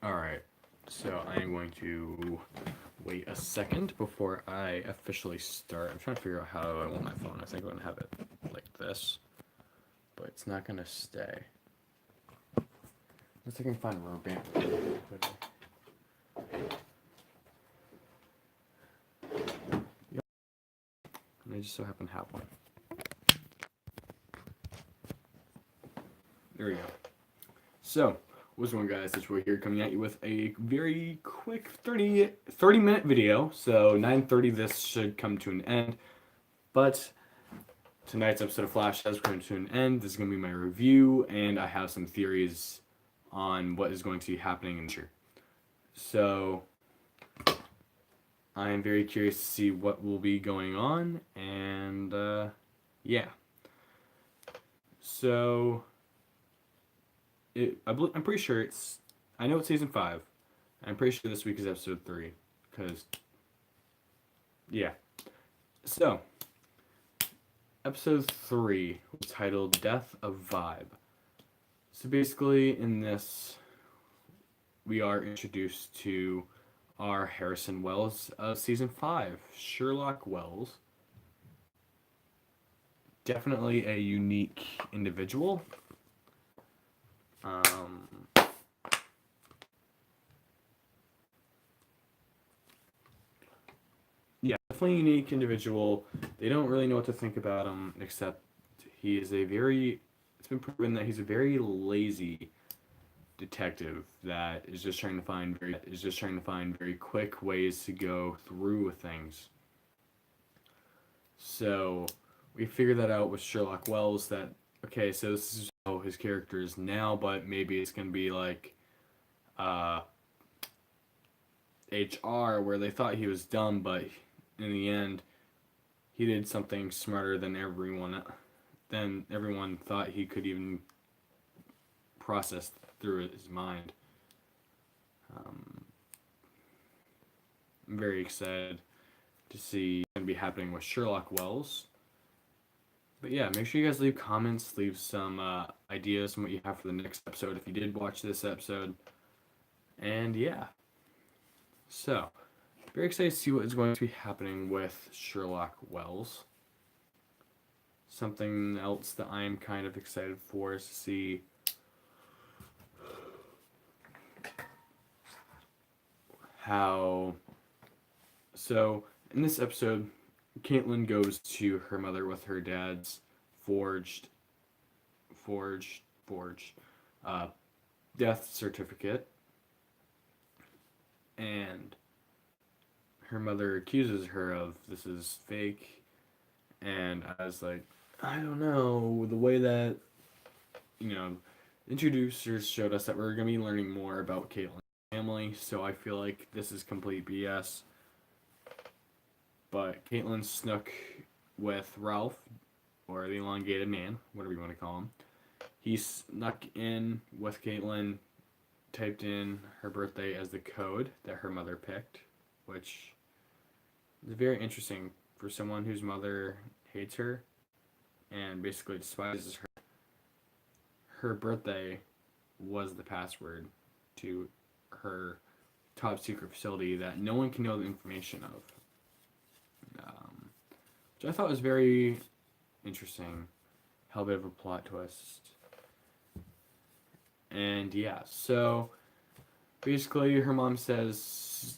Alright, so I am going to wait a second before I officially start. I'm trying to figure out how I want my phone. I think I'm going to have it like this, but it's not going to stay. Unless I can find a rubber band. Yep. And I just so happen to have one. There we go. So, what's going on, guys? It's Roy here, coming at you with a very quick 30-minute video. So 9:30 this should come to an end. But tonight's episode of Flash has come to an end. This is going to be my review, and I have some theories on what is going to be happening in the future. So I am very curious to see what will be going on, and yeah. So I'm pretty sure I know it's season 5. I'm pretty sure this week is episode 3, because yeah. So episode 3 was titled Death of Vibe. So basically, in this, we are introduced to our Harrison Wells of season 5, Sherlock Wells. Definitely a unique individual. Yeah, definitely a unique individual. They don't really know what to think about him, except it's been proven that he's a very lazy detective that is just trying to find very quick ways to go through things. So we figured that out with Sherlock Wells, that okay, so this is how his character is now, but maybe it's gonna be like uh, HR, where they thought he was dumb, but in the end he did something smarter than everyone thought he could even process through his mind. I'm very excited to see what's going to be happening with Sherlock Wells. But yeah, make sure you guys leave comments, leave some ideas on what you have for the next episode if you did watch this episode. And yeah, so very excited to see what is going to be happening with Sherlock Wells. Something else that I am kind of excited for is to see how. So in this episode, Caitlin goes to her mother with her dad's forged uh, death certificate, and her mother accuses her of this is fake. And I was like, I don't know, the way that introducers showed us that we're gonna be learning more about Caitlin's family, so I feel like this is complete BS. But Caitlin snuck with Ralph, or the elongated man, whatever you want to call him. He snuck in with Caitlin, typed in her birthday as the code that her mother picked, which is very interesting for someone whose mother hates her and basically despises her. Her birthday was the password to her top secret facility that no one can know the information of. Which I thought was very interesting. Hell, bit of a plot twist. And yeah, so basically her mom says,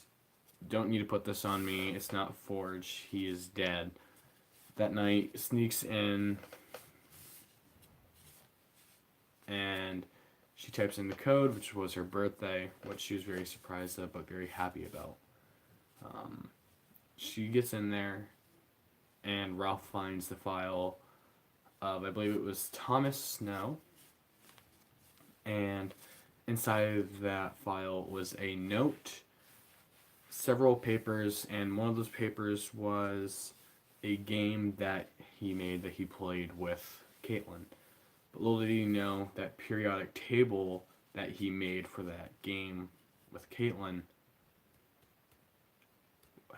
don't need to put this on me. It's not forged. He is dead. That night, sneaks in and she types in the code, which was her birthday, which she was very surprised at but very happy about. She gets in there, and Ralph finds the file of, I believe it was Thomas Snow, and inside of that file was a note, several papers, and one of those papers was a game that he made that he played with Caitlin. But little did he know that periodic table that he made for that game with Caitlin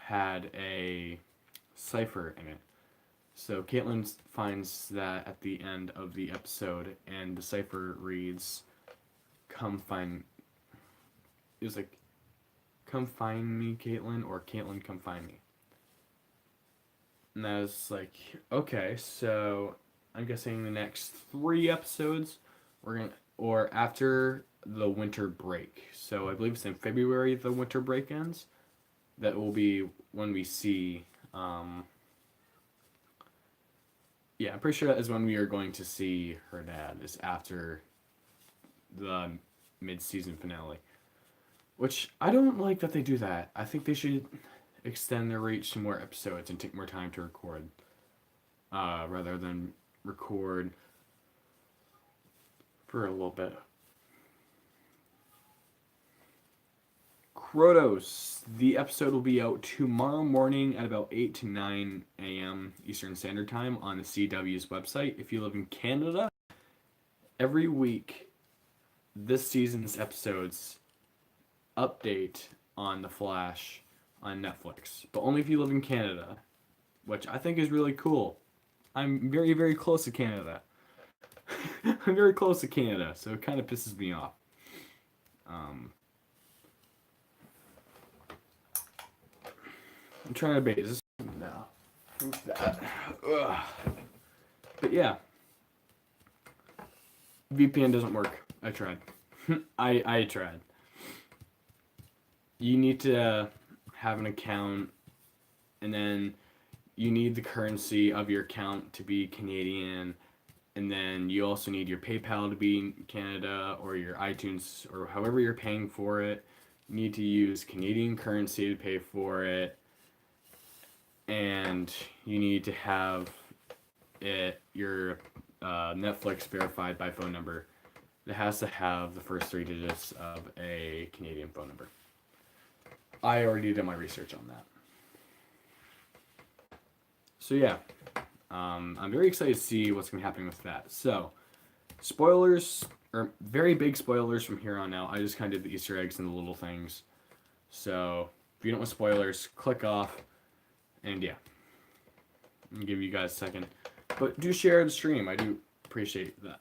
had a cipher in it. So Caitlin finds that at the end of the episode, and the cipher reads, "Come find." it was like, "Come find me, Caitlin," or "Caitlin, come find me." And I was like, okay, so I'm guessing the next 3 episodes we're gonna, or after the winter break. So I believe it's in February the winter break ends. That will be when we see. Yeah, I'm pretty sure that is when we are going to see her dad. Is after the mid-season finale. Which I don't like that they do that. I think they should extend their reach to more episodes and take more time to record, rather than record for a little bit. Krotos. The episode will be out tomorrow morning at about 8 to 9 a.m. Eastern Standard Time on the CW's website. If you live in Canada, every week this season's episodes update on The Flash on Netflix, but only if you live in Canada, which I think is really cool. I'm very, very close to Canada. I'm very close to Canada, so it kind of pisses me off. I'm trying to bait. Is this no? Who's that? Ugh. But yeah, VPN doesn't work. I tried. I tried. You need to have an account, and then you need the currency of your account to be Canadian, and then you also need your PayPal to be in Canada, or your iTunes, or however you're paying for it. You need to use Canadian currency to pay for it, and you need to have your Netflix verified by phone number. It has to have the first 3 digits of a Canadian phone number. I already did my research on that. So yeah, I'm very excited to see what's going to happen with that. So, spoilers, or very big spoilers from here on out. I just kind of did the Easter eggs and the little things. So, if you don't want spoilers, click off. And yeah, I'm going to give you guys a second. But do share the stream. I do appreciate that.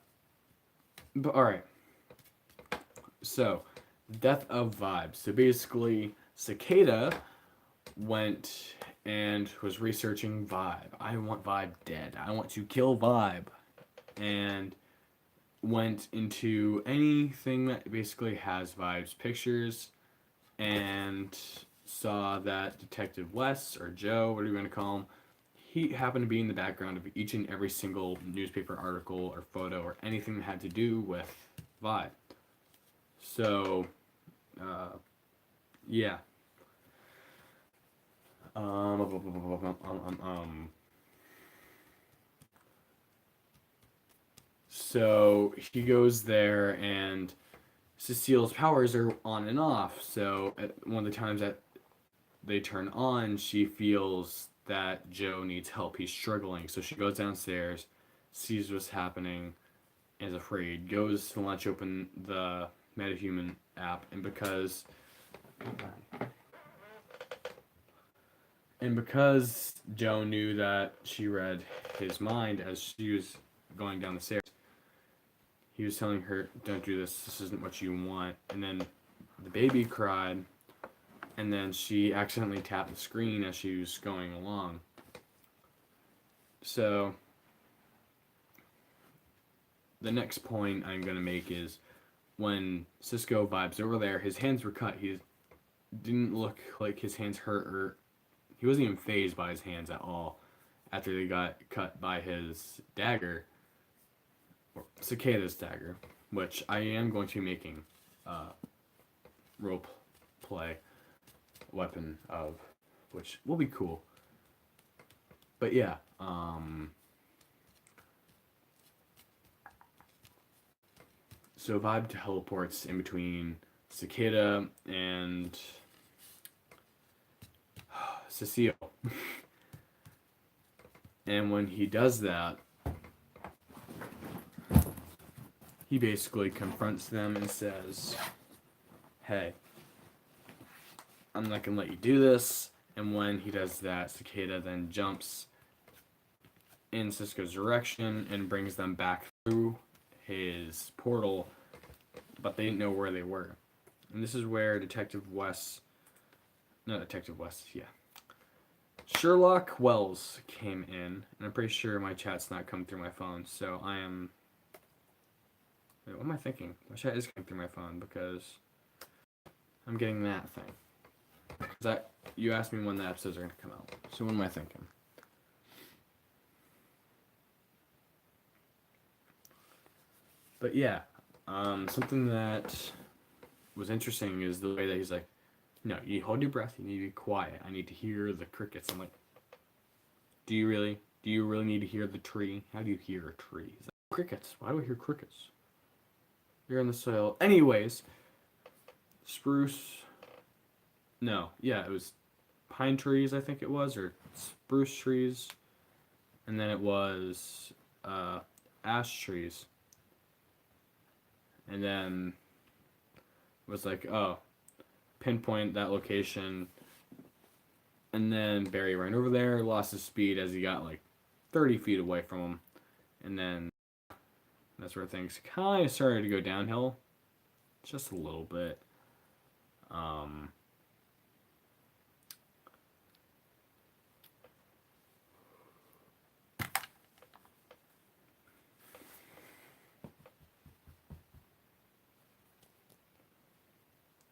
But alright. So, Death of Vibe. So basically, Cicada went and was researching Vibe. I want Vibe dead. I want to kill Vibe. And went into anything that basically has Vibe's pictures and saw that Detective Wes, or Joe, what are you going to call him, he happened to be in the background of each and every single newspaper article or photo or anything that had to do with Vibe. So, yeah. So he goes there, and Cecile's powers are on and off. So at one of the times that they turn on, she feels that Joe needs help. He's struggling. So she goes downstairs, sees what's happening, is afraid, goes to launch open the MetaHuman app, and because Joe knew that she read his mind as she was going down the stairs, he was telling her, "Don't do this. This isn't what you want." And then the baby cried, and then she accidentally tapped the screen as she was going along. So the next point I'm going to make is when Cisco Vibe's over there, his hands were cut. He didn't look like his hands hurt, or he wasn't even fazed by his hands at all after they got cut by his dagger, or Cicada's dagger, which I am going to be making role play weapon of, which will be cool. But yeah, so Vibe teleports in between Cicada and Cecile. And when he does that, he basically confronts them and says, "Hey, I'm not going to let you do this." And when he does that, Cicada then jumps in Cisco's direction and brings them back through his portal, but they didn't know where they were. And this is where Detective West, not Detective West, yeah, Sherlock Wells came in, and I'm pretty sure my chat's not coming through my phone, so I am. Wait, what am I thinking? My chat is coming through my phone because I'm getting that thing. That you asked me when the episodes are gonna come out, so what am I thinking? But yeah, something that was interesting is the way that he's like, no, you hold your breath. You need to be quiet. I need to hear the crickets. I'm like, do you really? Do you really need to hear the tree? How do you hear a tree? He's like, crickets. Why do I hear crickets? You're in the soil. Anyways, spruce. No, yeah, it was pine trees. I think it was, or spruce trees, and then it was ash trees, and then it was like, oh, pinpoint that location. And then Barry ran over there, lost his speed as he got like 30 feet away from him. And then that's where things kind of started to go downhill. Just a little bit. Um,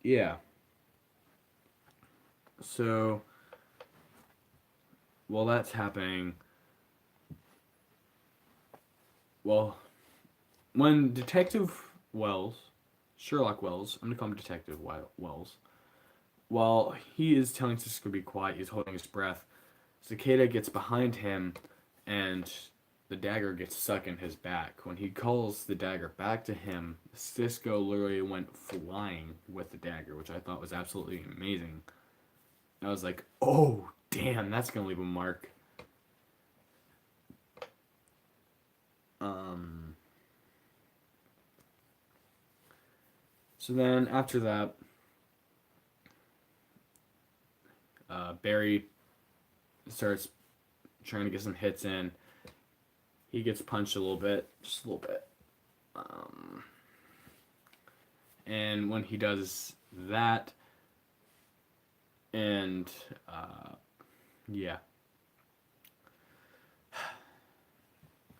yeah. So, while that's happening, well, when Detective Wells, Sherlock Wells, I'm going to call him Detective Wells, while he is telling Cisco to be quiet, he's holding his breath. Cicada gets behind him, and the dagger gets stuck in his back. When he calls the dagger back to him, Cisco literally went flying with the dagger, which I thought was absolutely amazing. I was like, oh, damn, that's going to leave a mark. Um, so then after that, Barry starts trying to get some hits in. He gets punched a little bit, just a little bit. And when he does that, and yeah,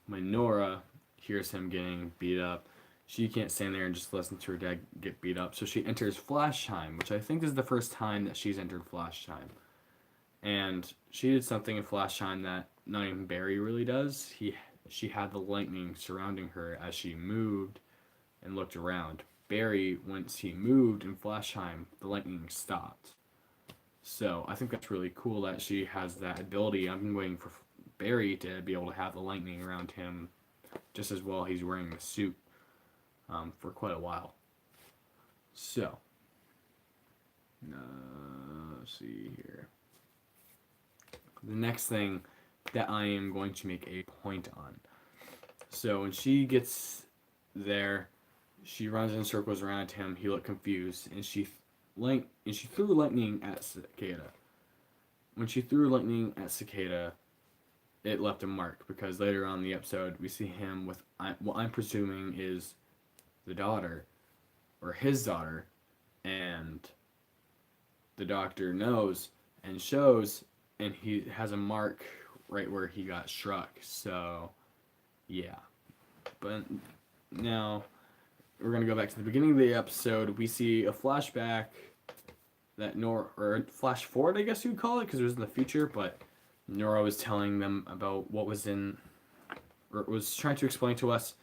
when Nora hears him getting beat up, she can't stand there and just listen to her dad get beat up. So she enters Flash Time, which I think is the first time that she's entered Flash Time. And she did something in Flash Time that not even Barry really does. She had the lightning surrounding her as she moved and looked around. Barry, once he moved in Flash Time, the lightning stopped. So I think that's really cool that she has that ability. I've been waiting for Barry to be able to have the lightning around him just as well. He's wearing the suit for quite a while. So, let's see here. The next thing that I am going to make a point on. So when she gets there, she runs in circles around him. He looked confused, and she threw lightning at Cicada. When she threw lightning at Cicada, it left a mark because later on in the episode we see him with what I'm presuming is the daughter or his daughter, and the doctor knows and shows, and he has a mark right where he got struck. So yeah, but now we're gonna go back to the beginning of the episode. We see a flashback that or flash forward, I guess you would call it, because it was in the future. But Nora was telling them about what was in, or was trying to explain to us.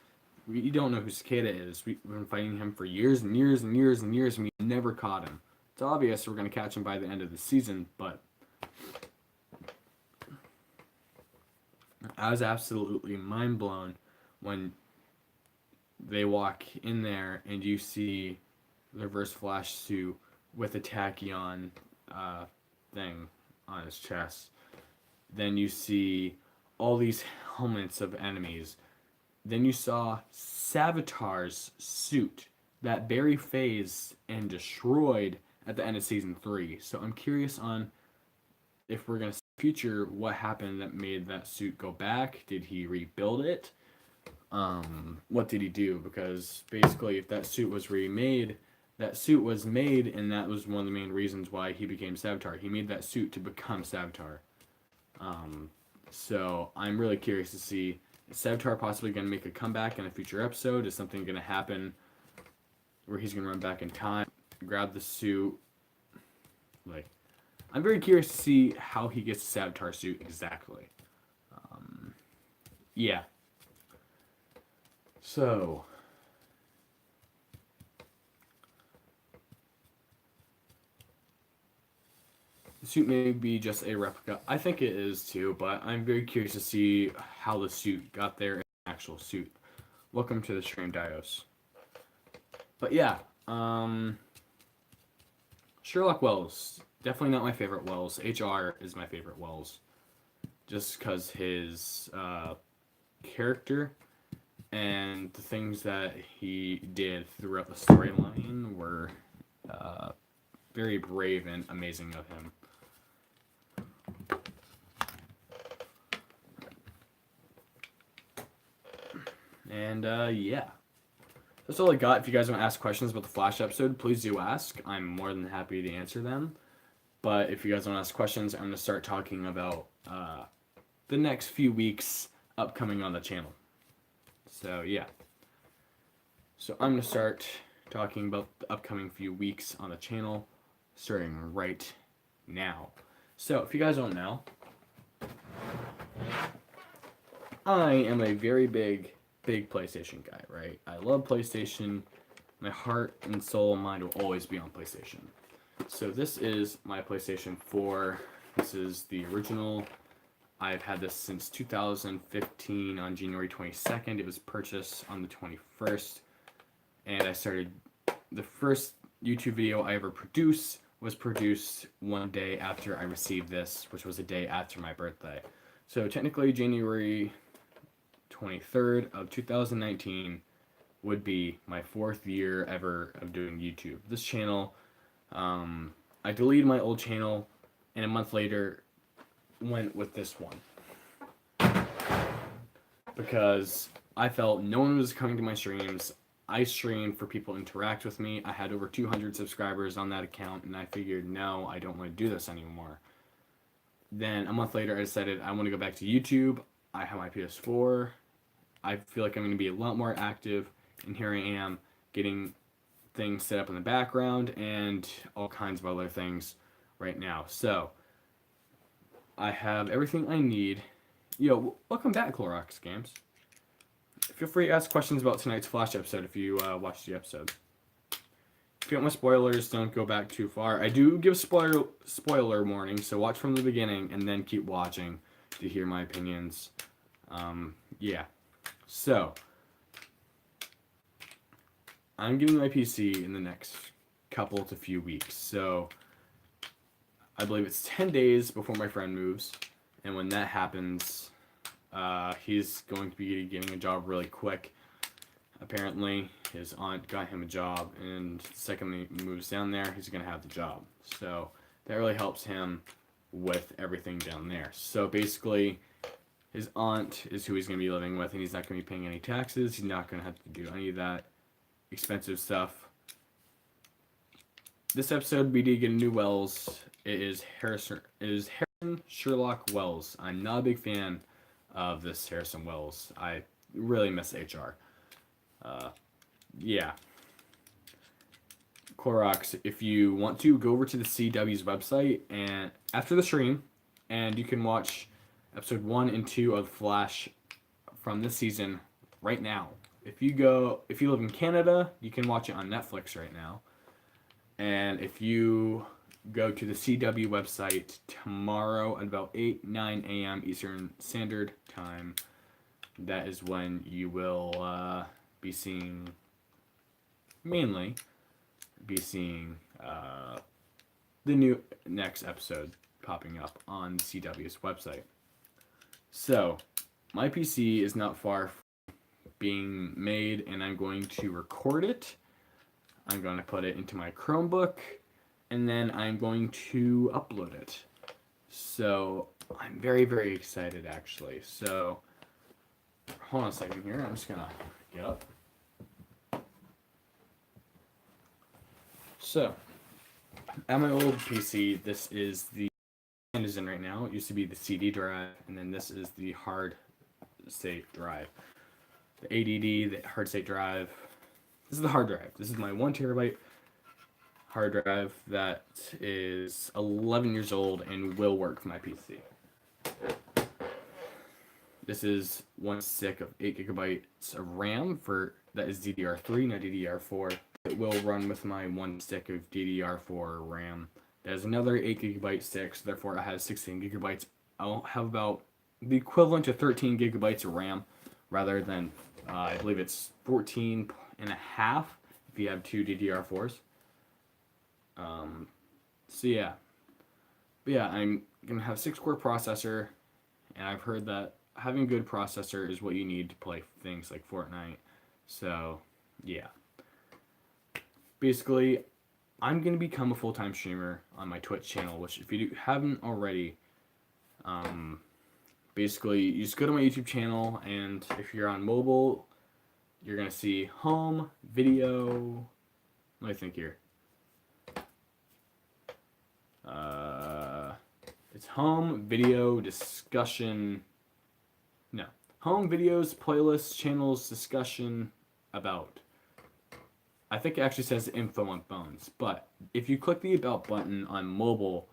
We don't know who Cicada is. We've been fighting him for years and years and years and years, and we never caught him. It's obvious we're gonna catch him by the end of the season, but I was absolutely mind blown when they walk in there and you see the Reverse Flash suit with a tachyon thing on his chest. Then you see all these helmets of enemies. Then you saw Savitar's suit that Barry phased and destroyed at the end of season 3. So I'm curious on if we're going to see in the future what happened that made that suit go back. Did he rebuild it? What did he do? Because basically if that suit was remade, that suit was made, and that was one of the main reasons why he became Savitar. He made that suit to become Savitar. Um, so I'm really curious to see, is Savitar possibly going to make a comeback in a future episode? Is something going to happen where he's going to run back in time, grab the suit? Like, I'm very curious to see how he gets the Savitar suit exactly. Yeah. So, the suit may be just a replica. I think it is too, but I'm very curious to see how the suit got there in an actual suit. Welcome to the stream, Dios. But yeah, Sherlock Wells. Definitely not my favorite Wells. HR is my favorite Wells. Just because his character and the things that he did throughout the storyline were very brave and amazing of him. And yeah, that's all I got. If you guys want to ask questions about the Flash episode, please do ask. I'm more than happy to answer them. But if you guys want to ask questions, I'm going to start talking about the next few weeks upcoming on the channel. So yeah. So I'm going to start talking about the upcoming few weeks on the channel, starting right now. So if you guys don't know, I am a very big PlayStation guy, right? I love PlayStation. My heart and soul and mind will always be on PlayStation. So this is my PlayStation 4. This is the original. I've had this since 2015 on January 22nd. It was purchased on the 21st. And I started, the first YouTube video I ever produced was produced one day after I received this, which was a day after my birthday. So technically January 23rd of 2019 would be my 4th year ever of doing YouTube. This channel, I deleted my old channel and a month later went with this one. Because I felt no one was coming to my streams. I streamed for people to interact with me. I had over 200 subscribers on that account, and I figured, no, I don't want to do this anymore. Then a month later, I decided I want to go back to YouTube. I have my PS4. I feel like I'm going to be a lot more active, and here I am getting things set up in the background and all kinds of other things right now. So I have everything I need. Yo, welcome back, Clorox Games. Feel free to ask questions about tonight's Flash episode if you watched the episode. If you don't want spoilers, don't go back too far. I do give spoiler warning, so watch from the beginning and then keep watching to hear my opinions. Yeah. So, I'm getting my PC in the next couple to few weeks. So, I believe it's 10 days before my friend moves. And when that happens, he's going to be getting a job really quick. Apparently, his aunt got him a job, and the second he moves down there, he's going to have the job. So, that really helps him with everything down there. So, basically, his aunt is who he's going to be living with, and he's not going to be paying any taxes. He's not going to have to do any of that expensive stuff. This episode, we did get a new Wells. It is Harrison Sherlock Wells. I'm not a big fan of this Harrison Wells. I really miss HR. Yeah. Clorox, if you want to, go over to the CW's website and after the stream, and you can watch episode 1 and 2 of Flash from this season right now. If you live in Canada, you can watch it on Netflix right now. And if you go to the CW website tomorrow at about 9 a.m. Eastern Standard Time, that is when you will be seeing, mainly, the new next episode popping up on the CW's website. So, my PC is not far from being made, and I'm going to record it. I'm going to put it into my Chromebook, and then I'm going to upload it. So, I'm very, very excited, actually. So, hold on a second here. I'm just going to get up. So, at my old PC, this is the it is in right now. It used to be the CD drive, and then this is the hard state drive. The ADD, the hard state drive. This is the hard drive. This is my 1 terabyte hard drive that is 11 years old and will work for my PC. This is one stick of 8 gigabytes of RAM for that is DDR3, not DDR4. It will run with my one stick of DDR4 RAM. There's another 8 gigabyte stick, so therefore I have 16 gigabytes. I'll have about the equivalent to 13 gigabytes of RAM, rather than I believe it's 14 and a half if you have two DDR4s. So yeah, but yeah, I'm gonna have 6-core processor, and I've heard that having a good processor is what you need to play things like Fortnite. So yeah, basically, I'm gonna become a full-time streamer on my Twitch channel, which if you haven't already, basically you just go to my YouTube channel, and if you're on mobile, you're gonna see home, video. Let me think here. It's home, video, discussion. No, home, videos, playlists, channels, discussion, about. I think it actually says info on phones, but if you click the about button on mobile,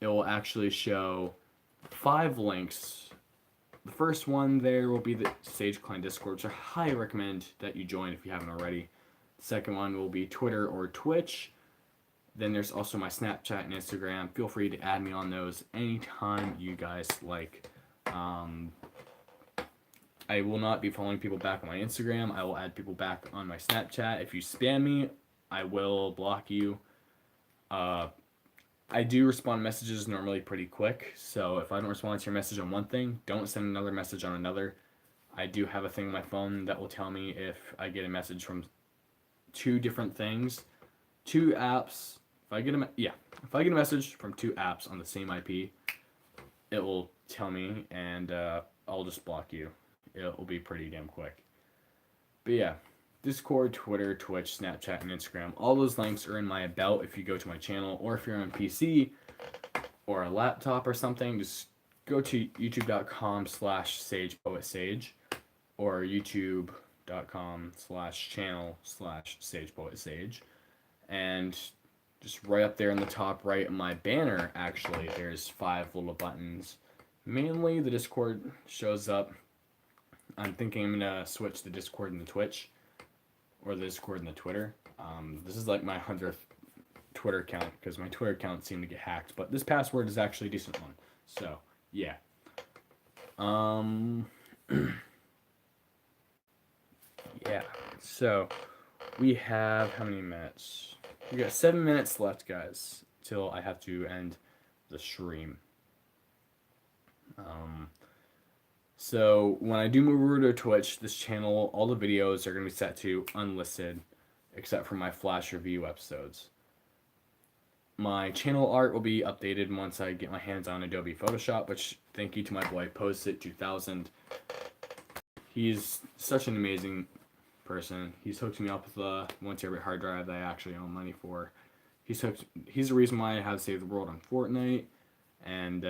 it will actually show 5 links. The first one there will be the Sage Clan Discord, which I highly recommend that you join if you haven't already. The second one will be Twitter or Twitch. Then there's also my Snapchat and Instagram. Feel free to add me on those anytime you guys like. I will not be following people back on my Instagram. I will add people back on my Snapchat. If you spam me, I will block you. I do respond messages normally pretty quick, so if I don't respond to your message on one thing, don't send another message on another. I do have a thing on my phone that will tell me if I get a message from 2 different things, 2 apps. If I get a message from 2 apps on the same IP, it will tell me, and I'll just block you. It will be pretty damn quick. But yeah, Discord, Twitter, Twitch, Snapchat, and Instagram. All those links are in my about if you go to my channel, or if you're on PC or a laptop or something, just go to youtube.com/sagepoetsage or youtube.com/channel/sagepoetsage, and just right up there in the top right of my banner, actually, there's 5 little buttons. Mainly the Discord shows up. I'm thinking I'm going to switch the Discord and the Twitch, or the Discord and the Twitter. This is like my 100th Twitter account, because my Twitter account seemed to get hacked, but this password is actually a decent one. So, yeah. Yeah, so we have how many minutes? We got 7 minutes left, guys, till I have to end the stream. So when I do move over to Twitch, this channel, all the videos are going to be set to unlisted, except for my Flash review episodes. My channel art will be updated once I get my hands on Adobe Photoshop, which thank you to my boy Postit2000. He's such an amazing person. He's hooked me up with a 1 terabyte hard drive that I actually owe money for. He's the reason why I have Save the World on Fortnite, and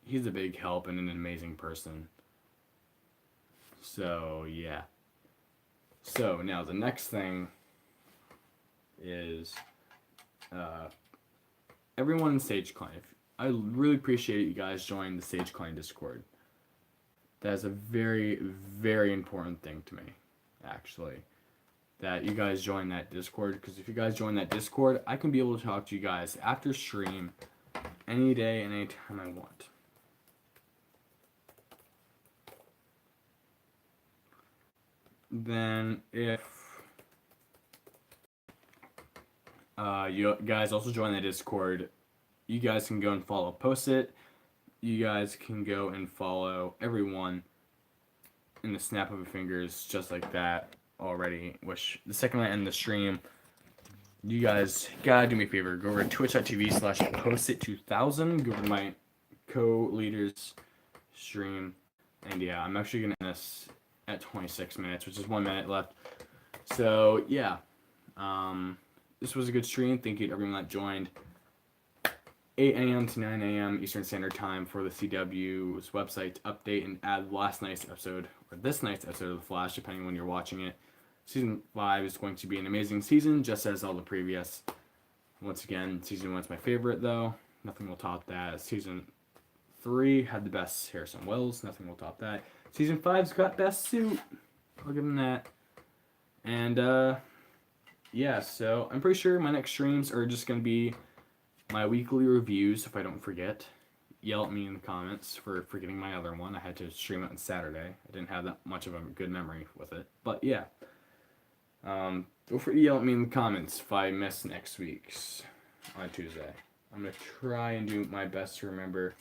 he's a big help and an amazing person. So yeah. So now the next thing is everyone in Sage Clan. I really appreciate you guys joining the Sage Clan Discord. That is a very, very important thing to me, actually. That you guys join that Discord, because if you guys join that Discord, I can be able to talk to you guys after stream any day and any time I want. Then if you guys also join the Discord, you guys can go and follow Postit. You guys can go and follow everyone in the snap of your fingers, just like that already. Which the second I end the stream, you guys gotta do me a favor. Go over to twitch.tv/Postit2000. Go over to my co-leaders stream, and yeah, I'm actually gonna end this at 26 minutes, which is 1 minute left. So yeah, this was a good stream. Thank you to everyone that joined. 8 a.m. to 9 a.m. Eastern Standard Time for the CW's website to update and add last night's episode, or this night's episode of The Flash, depending on when you're watching it. Season 5 is going to be an amazing season, just as all the previous. Once again, Season 1 is my favorite, though. Nothing will top that. Season 3 had the best Harrison Wells. Nothing will top that. Season 5's got best suit. I'll give him that. And, yeah, so I'm pretty sure my next streams are just going to be my weekly reviews, if I don't forget. Yell at me in the comments for forgetting my other one. I had to stream it on Saturday. I didn't have that much of a good memory with it. But, yeah. Feel free to yell at me in the comments if I miss next week's on Tuesday. I'm going to try and do my best to remember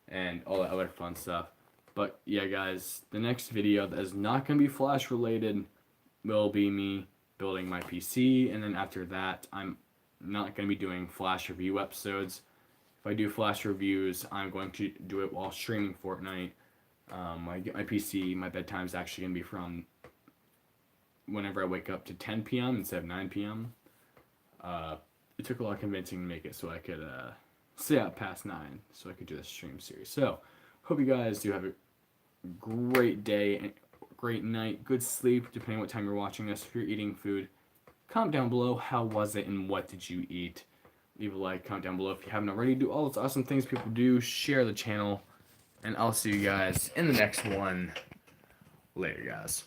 and all that other fun stuff. But yeah, guys, the next video that is not going to be Flash related will be me building my PC. And then after that, I'm not going to be doing Flash review episodes. If I do Flash reviews, I'm going to do it while streaming Fortnite. I get my PC, my bedtime is actually going to be from whenever I wake up to 10 p.m. instead of 9 p.m. It took a lot of convincing to make it so I could stay out past 9 so I could do this stream series. So, hope you guys do have a great day, and great night, good sleep, depending on what time you're watching this. If you're eating food, comment down below how was it and what did you eat. Leave a like, comment down below if you haven't already. Do all those awesome things people do. Share the channel. And I'll see you guys in the next one. Later, guys.